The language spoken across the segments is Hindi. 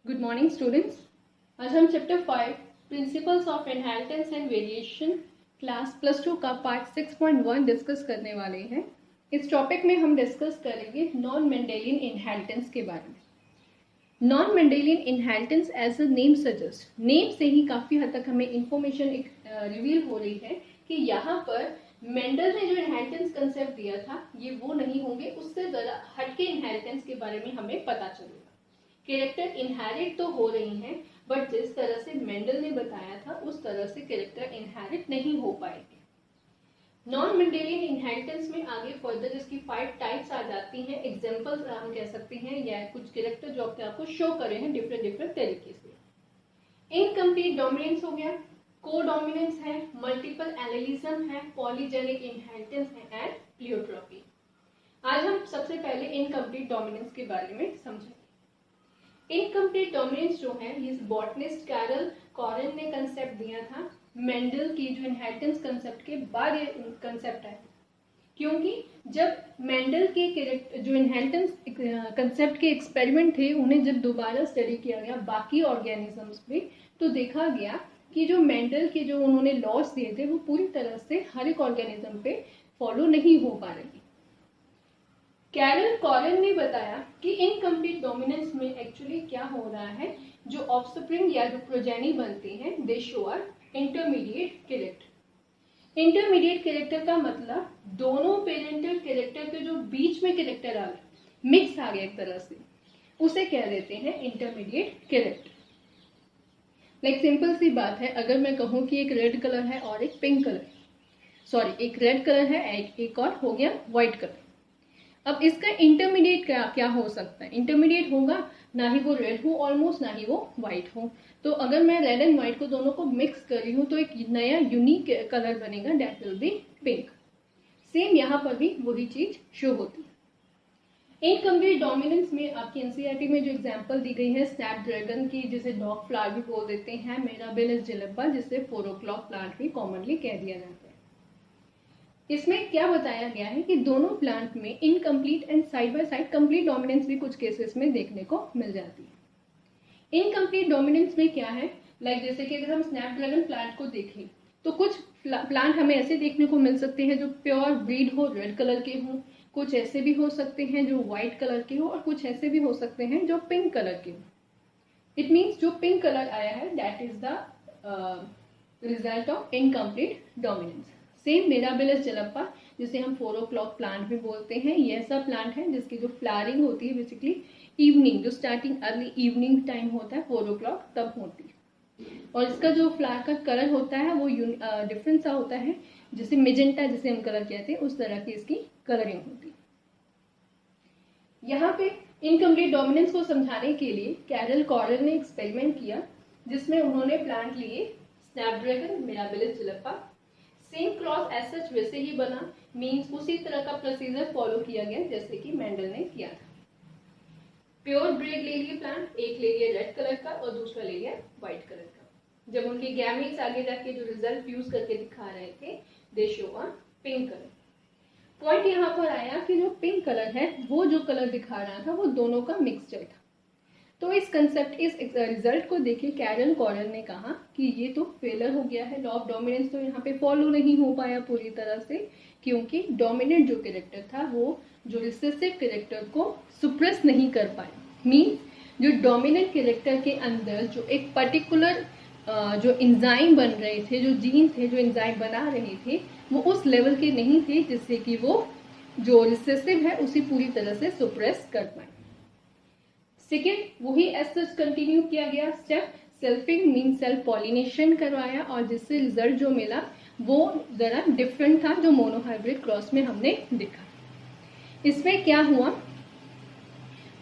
Good morning students. आज हम chapter 5 principles of inheritance and variation class +2 का पार्ट 6.1 डिस्कस करने वाले हैं। इस टॉपिक में हम डिस्कस करेंगे नॉन मेंडेलियन इनहेरिटेंस के बारे में। Non Mendelian inheritance as a name suggest, name से ही काफ़ी हद तक हमें इंफॉर्मेशन रिवील हो रही है कि यहाँ पर मेंडल ने जो इनहेरिटेंस कंसेप्ट दिया था ये वो नहीं होंगे, उससे ज़रा हटके इनहेरिटेंस के बारे में हमें पता चलेगा। कैरेक्टर इनहेरिट तो हो रही हैं, बट जिस तरह से मेंडल ने बताया था उस तरह से कैरेक्टर इनहेरिट नहीं हो पाएंगे। नॉन मेंडेलियन इनहेरिटेंस में आगे फर्दर इसकी 5 टाइप्स आ जाती हैं। एग्जांपल्स हम कह सकते हैं या कुछ कैरेक्टर जो आपको शो करे हैं डिफरेंट तरीके से। इनकम्प्लीट डोमिनेंस हो गया, को डोमिनेंस है, मल्टीपल एलेलिज्म है, पॉलीजेनिक इनहेरिटेंस है एंड प्लियोट्रॉपी। आज हम सबसे पहले इनकम्प्लीट डोमिनेंस के बारे में समझेंगे। इनकम्प्लीट डोमिनेंस जो है ये बॉटनिस्ट कैरल कॉरेन ने कंसेप्ट दिया था। मेंडल की जो इनहेरिटेंस कंसेप्ट के बाद ये कंसेप्ट आया, क्योंकि जब मेंडल के जो इनहेरिटेंस कंसेप्ट के एक्सपेरिमेंट थे उन्हें जब दोबारा स्टडी किया गया बाकी ऑर्गेनिजम्स पे, तो देखा गया कि जो मेंडल के जो उन्होंने लॉस दिए थे वो पूरी तरह से हर एक ऑर्गेनिज्म पे फॉलो नहीं हो पा रही। कैरल कॉरेन ने बताया कि इनकम्प्लीट डोमिनेंस में एक्चुअली क्या हो रहा है, जो ऑफस्प्रिंग या जो प्रोजेनी बनते हैं they show are intermediate character. Intermediate character का मतलब दोनों पेरेंटल कैरेक्टर के जो बीच में कैरेक्टर आ गए, मिक्स आ गया एक तरह से, उसे कह देते हैं इंटरमीडिएट कैरेक्टर। लाइक सिंपल सी बात है, अगर मैं कहूँ कि एक रेड कलर है और एक पिंक कलर, सॉरी एक रेड कलर है एक और हो गया व्हाइट कलर। अब इसका इंटरमीडिएट क्या हो सकता है? इंटरमीडिएट होगा ना ही वो रेड हो ऑलमोस्ट, ना ही वो व्हाइट हो। तो अगर मैं रेड एंड व्हाइट को दोनों को मिक्स कर रही हूँ तो एक नया यूनिक कलर बनेगा, that will B pink. Same यहाँ पर भी वही चीज शो होती है। इनकम्प्लीट डोमिनेंस में आपकी एनसीईआरटी में जो एग्जांपल दी गई है स्नैपड्रैगन की, जिसे डॉग फ्लावर भी बोल देते हैं, मिराबिलिस जिलेबा जिसे 4 o'clock प्लांट भी कॉमनली कह दिया जाता है। इसमें क्या बताया गया है कि दोनों प्लांट में incomplete and side by side complete dominance भी कुछ केसेस में देखने को मिल जाती है। इनकम्प्लीट डोमिनेंस में क्या है, लाइक जैसे कि अगर हम स्नैपड्रैगन प्लांट को देखें तो कुछ प्लांट हमें ऐसे देखने को मिल सकते हैं जो प्योर ब्रीड हो, रेड कलर के हो, कुछ ऐसे भी हो सकते हैं जो व्हाइट कलर के हो, और कुछ ऐसे भी हो सकते हैं जो पिंक कलर के हो। इट मीन्स जो पिंक कलर आया है that is the result of incomplete dominance. Same Mirabilis jalapa जिसे हम 4 o'clock प्लांट भी बोलते हैं, ये ऐसा प्लांट है जिसकी जो फ्लावरिंग होती है बेसिकली इवनिंग, जो स्टार्टिंग अर्ली इवनिंग टाइम होता है 4 o'clock तब होती है, और इसका जो फ्लावर का कलर होता है वो डिफरेंट सा होता है, जैसे मेजेंटा जिसे हम कलर कहते हैं उस तरह की इसकी कलरिंग होती है। यहाँ पे इनकम्प्लीट डोमिनेंस को समझाने के लिए कैरल कॉरेन ने एक्सपेरिमेंट किया, जिसमें उन्होंने प्लांट लिए snapdragon, Mirabilis jalapa, same cross as such वैसे ही बना, मींस उसी तरह का प्रोसीजर फॉलो किया गया जैसे कि मेंडल ने किया था। प्योर ब्रीड ले लिए प्लांट, एक ले लिया रेड कलर का और दूसरा ले लिया व्हाइट कलर का। जब उनके गैमेट्स आगे जाके जो रिजल्ट फ्यूज करके दिखा रहे थे दे show on pink colour. Point यहाँ पर आया कि जो पिंक कलर है वो जो कलर दिखा रहा था वो दोनों का मिक्सचर था। तो इस रिजल्ट को देखे कैरल कॉरेन ने कहा कि ये तो फेलर हो गया है, लॉ ऑफ डोमिनेंस तो यहाँ पे फॉलो नहीं हो पाया पूरी तरह से, क्योंकि डोमिनेंट जो कैरेक्टर था वो जो रिसेसिव कैरेक्टर को सुप्रेस नहीं कर पाया। मीन्स जो डोमिनेंट कैरेक्टर के अंदर जो एक पर्टिकुलर जो एंजाइम बन रहे थे, जो जीन थे जो एंजाइम बना रहे थे, वो उस लेवल के नहीं थे जिससे कि वो जो रिसेसिव है उसे पूरी तरह से सुप्रेस कर पाए। सेकेंड, वही एज सच कंटिन्यू किया गया step, selfing mean self pollination करवाया, और जिससे रिजल्ट जो मिला वो जरा डिफरेंट था जो मोनोहाइब्रिड क्रॉस में हमने देखा। इसमें क्या हुआ,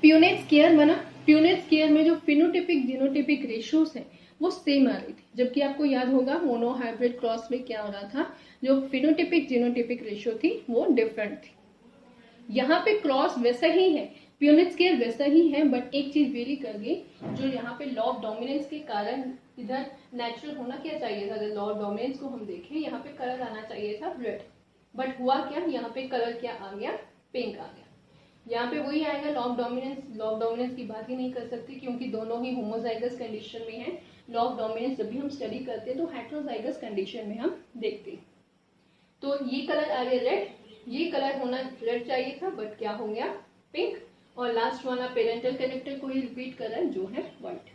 प्यूनेट स्क्वायर बना। प्यूनेट स्क्वायर में जो फिनोटिपिक जीनोटिपिक रेशियोज है वो सेम आ रही थी, जबकि आपको याद होगा मोनोहाइब्रिड क्रॉस में क्या हो रहा था, जो फिनोटिपिक जीनोटिपिक रेशियो थी वो डिफरेंट थी। यहाँ पे क्रॉस वैसा ही है, प्यूनेट स्क्वायर वैसा ही है, बट एक चीज वेरी कर गई, जो यहाँ पे लॉ ऑफ डोमिनेंस के कारण इधर नेचुरल होना क्या चाहिए था, अगर लॉ ऑफ डोमिनेंस को हम देखें यहाँ पे कलर आना चाहिए था रेड, बट हुआ क्या, यहाँ पे कलर क्या आ गया, पिंक आ गया। यहाँ पे वही आएगा law of dominance. Law of dominance की बात ही नहीं कर सकते क्योंकि दोनों ही होमोजाइगस कंडीशन में है। लॉ ऑफ डोमिनेंस जब भी हम स्टडी करते हैं तो हेट्रोजाइगस कंडीशन में हम देखते हैं। तो ये कलर आ गया रेड, ये कलर होना रेड चाहिए था बट क्या हो गया पिंक, और लास्ट वाला पेरेंटल कैरेक्टर को ही रिपीट कर रहा है जो है व्हाइट।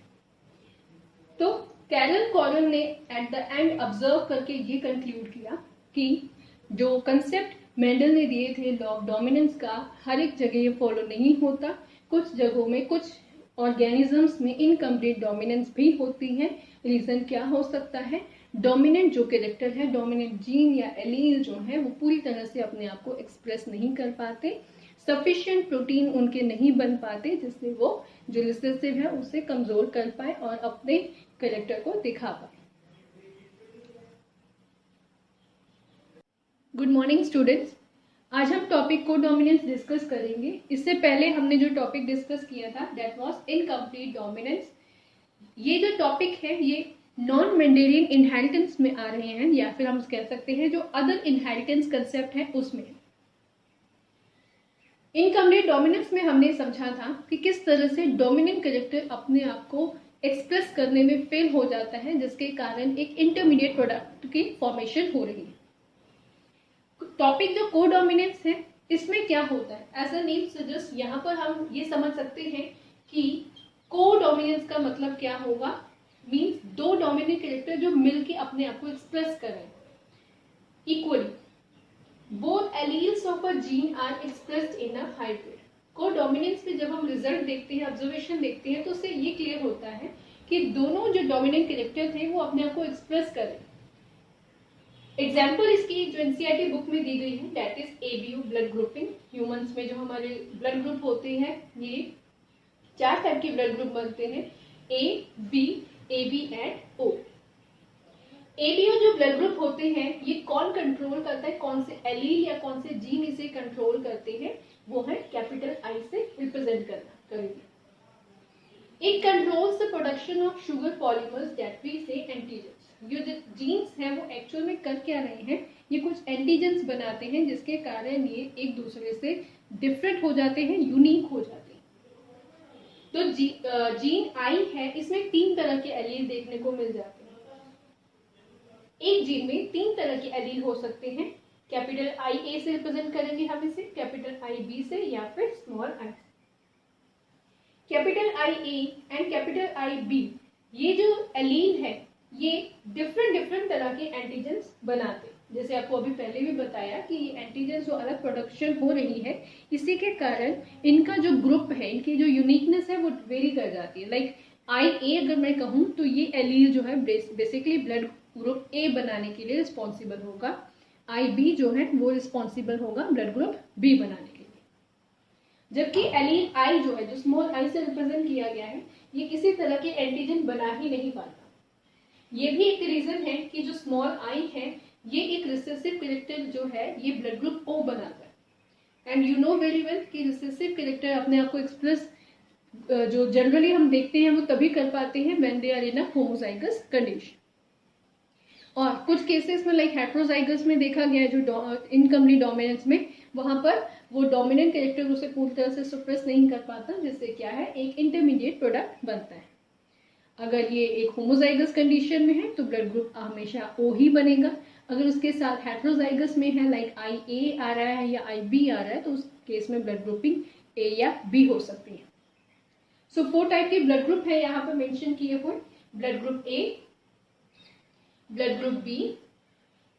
तो कैरल कॉलन ने एट द एंड ऑब्जर्व करके ये कंक्लूड किया कि जो कंसेप्ट मेंडल ने दिए थे लॉ ऑफ डोमिनेंस का हर एक जगह ये फॉलो नहीं होता, कुछ जगहों में कुछ ऑर्गेनिजम्स में इनकम्प्लीट डोमिनेंस भी होती है। रीजन क्या हो सकता है, डोमिनेंट जो कैरेक्टर है, डोमिनेंट जीन या एलील जो है वो पूरी तरह से अपने आप को एक्सप्रेस नहीं कर पाते, सफिशिएंट प्रोटीन उनके नहीं बन पाते जिससे वो जो रिसेसिव है उसे कमजोर कर पाए और अपने कैरेक्टर को दिखा पाए। गुड मॉर्निंग स्टूडेंट्स, आज हम टॉपिक को डोमिनेंस डिस्कस करेंगे। इससे पहले हमने जो टॉपिक डिस्कस किया था दैट वाज इनकम्प्लीट डोमिनेंस। ये जो टॉपिक है ये नॉन मेंडेलियन इनहेरिटेंस में आ रहे हैं या फिर हम कह सकते हैं जो अदर इनहेरिटेंस कंसेप्ट है उसमें। इनकम्प्लीट डोमिनेंस में हमने समझा था कि किस तरह से डोमिनेंट कैरेक्टर अपने आप को एक्सप्रेस करने में फेल हो जाता है जिसके कारण एक इंटरमीडिएट प्रोडक्ट की फॉर्मेशन हो रही है। टॉपिक जो कोडोमिनेंस है इसमें क्या होता है, एज अ नेम सजेस्ट यहाँ पर हम ये समझ सकते हैं कि कोडोमिनेंस का मतलब क्या होगा, मींस दो डोमिनेंट कैरेक्टर जो मिलके अपने आप को एक्सप्रेस करें equally. Both alleles of a gene are expressed in a hybrid. Codominance पे जब हम रिजल्ट देखते हैं, ऑब्जर्वेशन देखते हैं तो उससे ये क्लियर होता है कि दोनों जो डोमिनेंट कैरेक्टर थे वो अपने आप को एक्सप्रेस करें। एग्जाम्पल इसकी जो एनसीईआरटी बुक में दी गई है that is ABU blood grouping. Humans में जो हमारे ब्लड ग्रुप होते हैं ये 4 टाइप के ब्लड ग्रुप बनते हैं, A, B, AB and O. ABO जो ब्लड ग्रुप होते हैं ये कौन कंट्रोल करता है, कौन से एलील या कौन से जीन इसे कंट्रोल करते हैं, वो है कैपिटल आई से रिप्रेजेंट करेंगे। It controls the production of sugar polymers that we say antigens. जो जीन्स हैं वो एक्चुअल में कर क्या रहे हैं, ये कुछ एंटीजेंस बनाते हैं जिसके कारण ये एक दूसरे से डिफरेंट हो जाते हैं, यूनिक हो जाते हैं। तो जीन आई है इसमें 3 तरह के एलील देखने को मिल जाते हैं। एक जीन में 3 तरह के एलील हो सकते हैं, कैपिटल आई ए से रिप्रेजेंट करेंगे हम इसे, कैपिटल आई बी से या फिर small I. Capital I A and capital I B ये जो एलील है ये डिफरेंट तरह के एंटीजेंस बनाते हैं। जैसे आपको अभी पहले भी बताया कि ये एंटीजेंस जो अलग प्रोडक्शन हो रही है इसी के कारण इनका जो ग्रुप है, इनकी जो यूनिकनेस है वो वेरी कर जाती है। लाइक आई ए अगर मैं कहूँ तो ये एलील जो है बेसिकली ब्लड ग्रुप ए बनाने के लिए रिस्पॉन्सिबल होगा, आई बी जो है वो रिस्पॉन्सिबल होगा ब्लड ग्रुप बी बनाने के लिए। जबकि एलील आई जो है जो स्मॉल आई से रिप्रेजेंट किया गया है ये किसी तरह के एंटीजन बना ही नहीं पाता। ये भी एक रीजन है कि जो स्मॉल आई है ये एक रिसेसिव कैरेक्टर जो है ये ब्लड ग्रुप ओ बनाता है। And you know very well कि रिसेसिव कैरेक्टर अपने आप को एक्सप्रेस जो जनरली हम देखते हैं वो तभी कर पाते हैं when they are in a homozygous condition. और कुछ केसेस में लाइक हेट्रोजाइगस में देखा गया है जो इनकम्प्लीट डोमिनेंस में, वहां पर वो डोमिनेंट कैरेक्टर उसे पूरी तरह से सप्रेस नहीं कर पाता जिससे क्या है एक इंटरमीडिएट प्रोडक्ट बनता है। अगर ये एक होमोजाइगस कंडीशन में है तो ब्लड ग्रुप हमेशा ओ ही बनेगा। अगर उसके साथ हेट्रोजाइगस में है लाइक आई ए आ रहा है या आई बी आ रहा है तो उस केस में ब्लड ग्रुपिंग ए या बी हो सकती है। सो 4 टाइप के ब्लड ग्रुप है यहाँ पर मेंशन किए हुए, blood group A, blood group B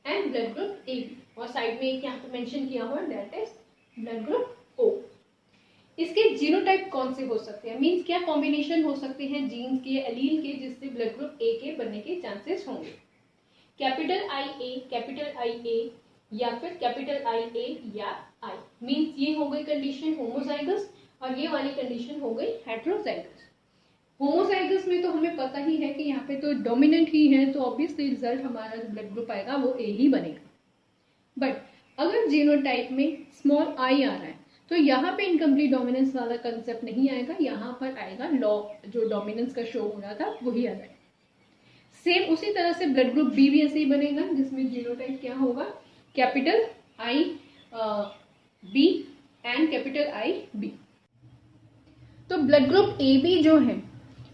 and blood group A B, और साइड में एक यहाँ पे मेंशन किया हुआ that is blood group O. इसके जीनोटाइप कौन से हो सकते हैं, मींस क्या कॉम्बिनेशन हो सकते हैं जीन्स के एलील के जिससे ब्लड ग्रुप ए के बनने के चांसेस होंगे। कैपिटल आई ए या फिर कैपिटल आई ए या आई, मींस ये हो गई कंडीशन होमोजाइगस और ये वाली कंडीशन हो गई हेट्रोजाइगस। होमोजाइगस में तो हमें पता ही है कि यहाँ पे तो डोमिनेंट ही है तो ऑब्वियसली रिजल्ट हमारा जो ब्लड ग्रुप आएगा वो ए ही बनेगा। बट अगर जीनोटाइप में स्मॉल आई आ रहा है तो यहाँ पे इनकम्प्लीट डोमिनेंस वाला कंसेप्ट नहीं आएगा, यहाँ पर आएगा लॉ जो डोमिनेंस का शो हो रहा था वही आ जाएगा। सेम उसी तरह से ब्लड ग्रुप बी भी ऐसे ही बनेगा जिसमें जीनोटाइप क्या होगा, capital I B and capital I B. तो ब्लड ग्रुप ए बी जो है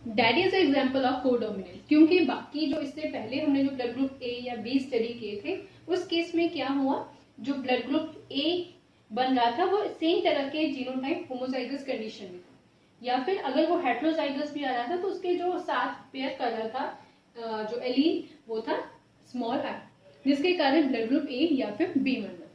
that is example of codominance, क्योंकि बाकी जो इससे पहले हमने जो ब्लड ग्रुप ए या बी स्टडी किए थे उस केस में क्या हुआ, जो ब्लड ग्रुप ए बन रहा था वो सेम तरह के जीनोटाइप होमोजाइगस कंडीशन में था, या फिर अगर वो हेट्रोजाइगस भी आ रहा था तो उसके जो साथ पेयर कलर था जो एलीन वो था स्मॉल आई, जिसके कारण ब्लड ग्रुप ए या फिर बी बन रहा।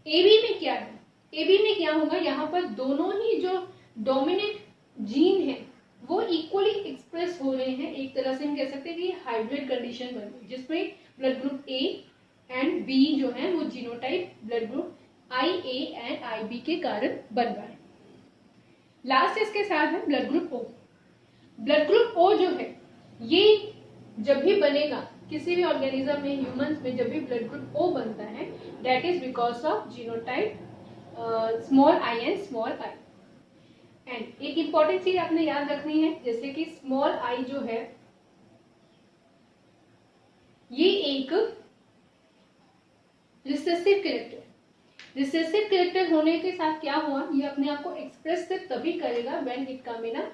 ए बी में क्या है, ए बी में क्या होगा, यहाँ पर दोनों ही जो डोमिनेंट जीन है वो इक्वली एक्सप्रेस हो रहे हैं। एक तरह से हम कह सकते हैं कि हाइब्रिड कंडीशन बन रही है जिसमें blood group A and B जो है वो genotype blood group I A and I B के कारण बन रहा है। लास्ट इसके साथ है blood group O. Blood group O जो है ये जब भी बनेगा किसी भी ऑर्गेनिज्म में, ह्यूमंस में, जब भी ब्लड ग्रुप ओ बनता है that is because of genotype small I and small I. And एक इंपॉर्टेंट चीज आपने याद रखनी है, जैसे कि स्मॉल आई जो है ये एक रिसेसिव कैरेक्टर, रिसेसिव कैरेक्टर होने के साथ क्या हुआ, ये अपने आप को एक्सप्रेस सिर्फ तभी करेगा when it come in a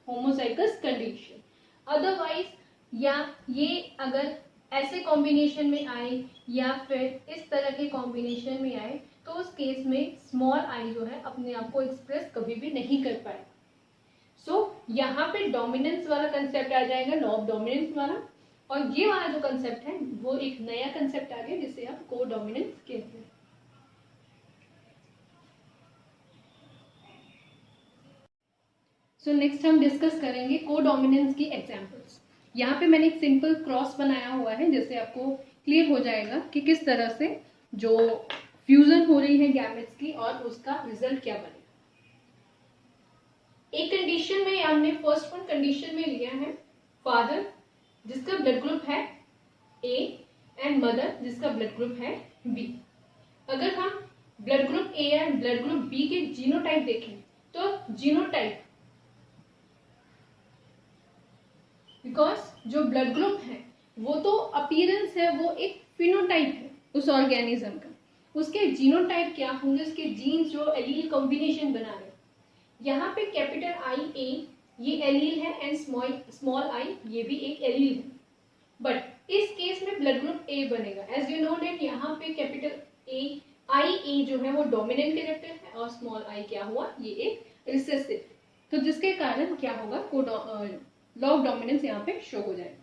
homozygous condition. Otherwise या ये अगर ऐसे कॉम्बिनेशन में आए या फिर इस तरह के कॉम्बिनेशन में आए तो उस केस में स्मॉल आई जो है अपने आप को एक्सप्रेस कभी भी नहीं कर पाएगा। सो यहाँ पे डोमिनेंस वाला कंसेप्ट आ जाएगा, लॉ ऑफ डोमिनेंस वाला, और ये वाला जो कंसेप्ट है वो एक नया कंसेप्ट आ गया जिसे आप को डोमिनेंस कहते हैं। सो नेक्स्ट हम डिस्कस करेंगे कोडोमिनेंस की एग्जांपल्स। यहाँ पे मैंने एक सिंपल क्रॉस बनाया हुआ है जिससे आपको क्लियर हो जाएगा कि किस तरह से जो फ्यूजन हो रही है गैमेट्स की और उसका रिजल्ट क्या बनेगा। एक कंडीशन में हमने फर्स्ट वन कंडीशन में लिया है फादर जिसका ब्लड ग्रुप है ए एंड मदर जिसका ब्लड ग्रुप है बी। अगर हम blood group A and blood group B के जीनोटाइप देखें तो जीनोटाइप बिकॉज जो ब्लड ग्रुप है वो तो अपीयरेंस है, वो एक फिनोटाइप है उस ऑर्गेनिज्म का, उसके जीनोटाइप क्या होंगे, उसके जीन्स जो एलील कॉम्बिनेशन बना रहे। यहाँ पे कैपिटल आई ए ये एलील है एंड स्मॉल आई ये भी एक एलील है, बट इस केस में ब्लड ग्रुप ए बनेगा। एज यू नो दैट यहाँ पे कैपिटल ए आई ए जो है वो डोमिनेंट कैरेक्टर है और स्मॉल आई क्या हुआ, ये एक रिसेसिव, तो जिसके कारण क्या होगा, लॉ ऑफ डोमिनेंस यहाँ पे शो हो जाएगा।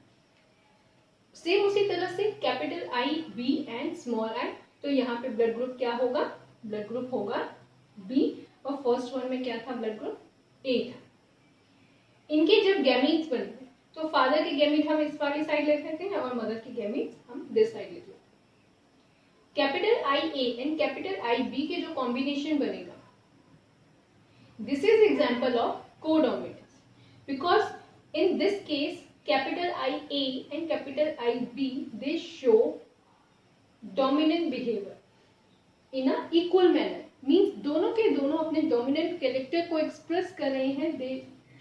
सेम उसी तरह से capital I B and small I, तो यहाँ पे ब्लड ग्रुप क्या होगा, ब्लड ग्रुप होगा बी, और फर्स्ट वन में क्या था, ब्लड ग्रुप ए था। इनके जब गैमीट्स बनते हैं तो फादर के गैमीट हम इस वाली साइड लेते हैं और मदर के गैमीट्स हम दिस साइड लेते हैं। Capital I A and capital I B के जो कॉम्बिनेशन बनेगा this is example of codominance, because in this case capital IA and capital IB they show dominant behavior in a equal manner, means दोनों के दोनों अपने dominant character को express कर रहे हैं, they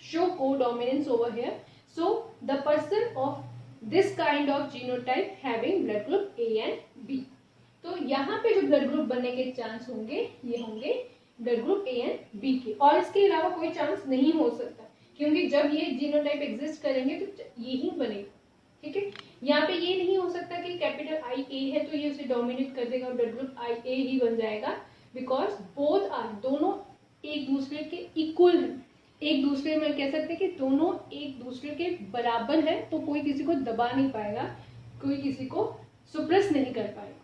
show co-dominance over here, so the person of this kind of genotype having blood group A and B, तो यहाँ पे जो blood group बनने के चांस होंगे ये होंगे blood group A and B के, और इसके अलावा कोई चांस नहीं हो सकता क्योंकि जब ये जीनोटाइप एग्जिस्ट करेंगे तो ये ही बनेगा। ठीक है, यहाँ पे ये नहीं हो सकता कि कैपिटल आई ए है तो ये उसे डोमिनेट कर देगा, ब्लड ग्रुप आई ए ही बन जाएगा, बिकॉज बोथ आर दोनों एक दूसरे के इक्वल है, एक दूसरे में कह सकते हैं कि दोनों एक दूसरे के बराबर है, तो कोई किसी को दबा नहीं पाएगा, कोई किसी को सुप्रेस नहीं कर पाएगा।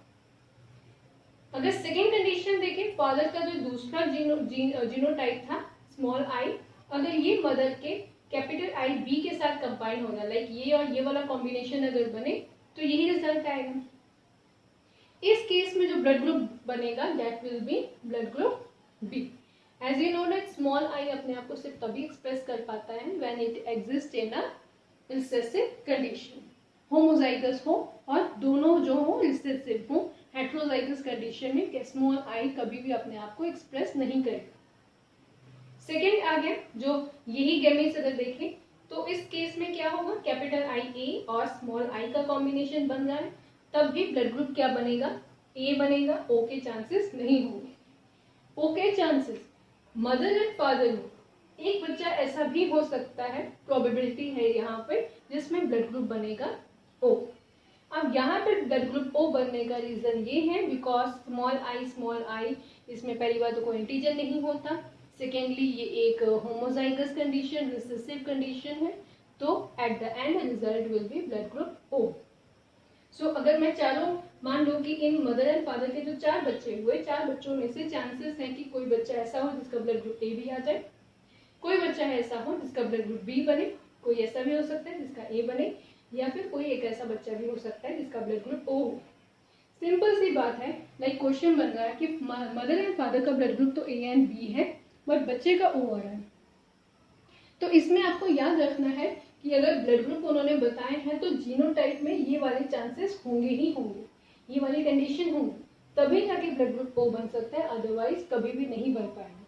अगर सेकेंड कंडीशन देखें, फादर का जो दूसरा जीनोटाइप था स्मॉल आई, अगर ये मदर के कैपिटल आई बी के साथ कंबाइन होगा, लाइक ये और ये वाला कॉम्बिनेशन अगर बने तो यही रिजल्ट आएगा। इस केस में जो ब्लड ग्रुप बनेगा that will be blood group B. As you know that small I अपने आप को सिर्फ तभी एक्सप्रेस कर पाता है when it exist in a recessive condition, homozygous हो और दोनों जो हो रिसेसिव हो। हेट्रोजाइगस कंडीशन में स्मॉल आई कभी भी अपने आप को एक्सप्रेस नहीं करेगा। सेकेंड आ गया जो यही गैमेट्स अगर देखें तो इस केस में क्या होगा, कैपिटल आई ए और स्मॉल आई का कॉम्बिनेशन बन रहा है, तब भी ब्लड ग्रुप क्या बनेगा, ए बनेगा, ओ के चांसेस नहीं होंगे। ओ के चांसेस, मदर एंड फादर में एक बच्चा ऐसा भी हो सकता है, प्रोबेबिलिटी है यहाँ पे, जिसमें ब्लड ग्रुप बनेगा ओ। अब यहाँ पे ब्लड ग्रुप ओ बनने का रीजन ये है बिकॉज स्मॉल आई, इसमें पहली बात तो कोई इंटीजर नहीं होता, सेकेंडली ये एक होमोजाइगस कंडीशन, रिसेसिव कंडीशन है, तो at the end result will be blood group O. So अगर मैं चारों मान लूं कि इन मदर एंड फादर के जो 4 बच्चे हुए, 4 बच्चों में से चांसेस है कि कोई बच्चा ऐसा हो जिसका ब्लड ग्रुप ए भी आ जाए, कोई बच्चा ऐसा हो जिसका ब्लड ग्रुप बी बने, कोई ऐसा भी हो सकता है जिसका ए बने, या फिर कोई एक ऐसा बच्चा भी हो सकता है जिसका ब्लड ग्रुप ओ हो। सिंपल सी बात है, लाइक क्वेश्चन बन रहा है कि मदर एंड फादर का ब्लड ग्रुप तो ए एंड बी है, बट बच्चे का ओ आ रहा है। तो इसमें आपको याद रखना है कि अगर ब्लड ग्रुप उन्होंने बताए हैं तो जीनोटाइप में ये वाले चांसेस होंगे ही होंगे, ये वाली कंडीशन होंगी, तभी जाके ब्लड ग्रुप ओ बन सकता है, अदरवाइज कभी भी नहीं बन पाएगा।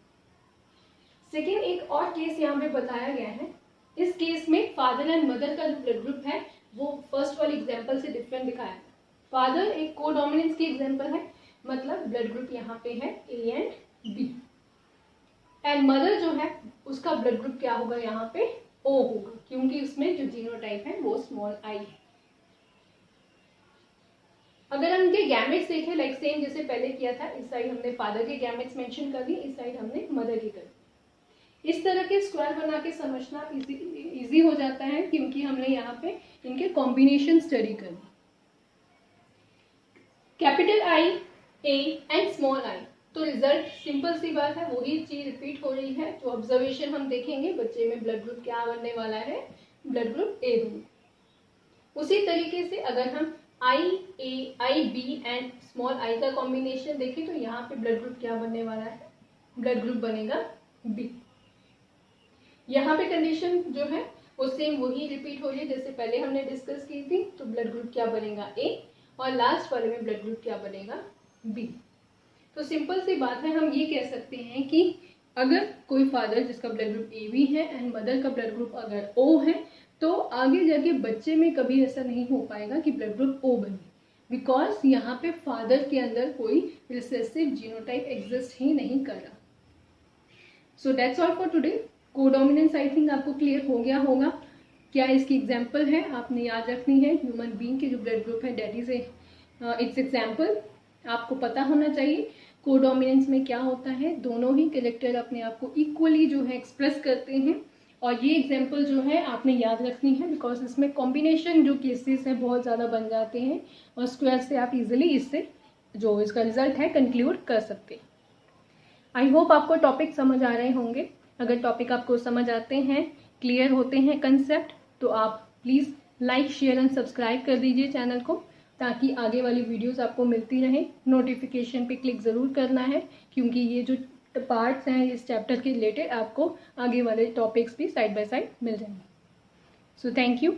सेकेंड, एक और केस यहाँ पे बताया गया है, इस केस में फादर एंड मदर का जो ब्लड ग्रुप है वो फर्स्ट वाली एग्जाम्पल से डिफरेंट दिखाया है। फादर एक कोडोमिनेंस की एग्जाम्पल है, मतलब ब्लड ग्रुप यहाँ पे है A and B, and mother जो है उसका ब्लड ग्रुप क्या होगा यहाँ पे ओ होगा, क्योंकि उसमें जो जीनोटाइप है वो स्मॉल आई है। अगर हम इनके गैमेट्स देखें, लाइक सेम जैसे पहले किया था, इस साइड हमने फादर के गैमेट्स मेंशन कर दिए, इस साइड हमने मदर के कर दिए। इस तरह के स्क्वायर बना के समझना इजी हो जाता है, क्योंकि हमने यहाँ पे इनके कॉम्बिनेशन स्टडी कर दी। Capital I, A and small I, तो रिजल्ट सिंपल सी बात है, वही चीज रिपीट हो रही है। जो ऑब्जर्वेशन हम देखेंगे, बच्चे में ब्लड ग्रुप क्या बनने वाला है, ब्लड ग्रुप ए बनेगा। उसी तरीके से अगर हम आई ए, आई बी एंड स्मॉल आई का कॉम्बिनेशन देखें तो यहाँ पे ब्लड ग्रुप क्या बनने वाला है, ब्लड ग्रुप बनेगा बी। यहाँ पे कंडीशन जो है वो सेम वही रिपीट हो रही है जैसे पहले हमने डिस्कस की थी, तो ब्लड ग्रुप क्या बनेगा ए, और लास्ट वाले में ब्लड ग्रुप क्या बनेगा बी। तो सिंपल सी बात है, हम ये कह सकते हैं कि अगर कोई फादर जिसका ब्लड ग्रुप ए बी है एंड मदर का ब्लड ग्रुप अगर ओ है, तो आगे जाके बच्चे में कभी ऐसा नहीं हो पाएगा कि ब्लड ग्रुप ओ बने, बिकॉज यहाँ पे फादर के अंदर कोई रिसेसिव जीनोटाइप एग्जिस्ट ही नहीं कर रहा। So that's all for today. Codominance I think आपको क्लियर हो गया होगा, क्या इसकी एग्जाम्पल है आपने याद रखनी है। ह्यूमन बीइंग के जो ब्लड ग्रुप है दैट इज इट्स एग्जाम्पल, आपको पता होना चाहिए कोडोमिनेंस में क्या होता है। दोनों ही कैरेक्टर अपने आप को इक्वली जो है एक्सप्रेस करते हैं, और ये एग्जाम्पल जो है आपने याद रखनी है, बिकॉज इसमें कॉम्बिनेशन जो केसेस हैं बहुत ज़्यादा बन जाते हैं, और स्क्वायर से आप इजीली इससे जो इसका रिजल्ट है कंक्लूड कर सकते हैं। आई होप आपको टॉपिक समझ आ रहे होंगे। अगर टॉपिक आपको समझ आते हैं, क्लियर होते हैं कंसेप्ट, तो आप please like share and subscribe कर दीजिए चैनल को, ताकि आगे वाली वीडियोस आपको मिलती रहे। नोटिफिकेशन पे क्लिक ज़रूर करना है, क्योंकि ये जो पार्ट्स हैं इस चैप्टर के रिलेटेड आपको आगे वाले टॉपिक्स भी साइड बाय साइड मिल जाएंगे। So thank you.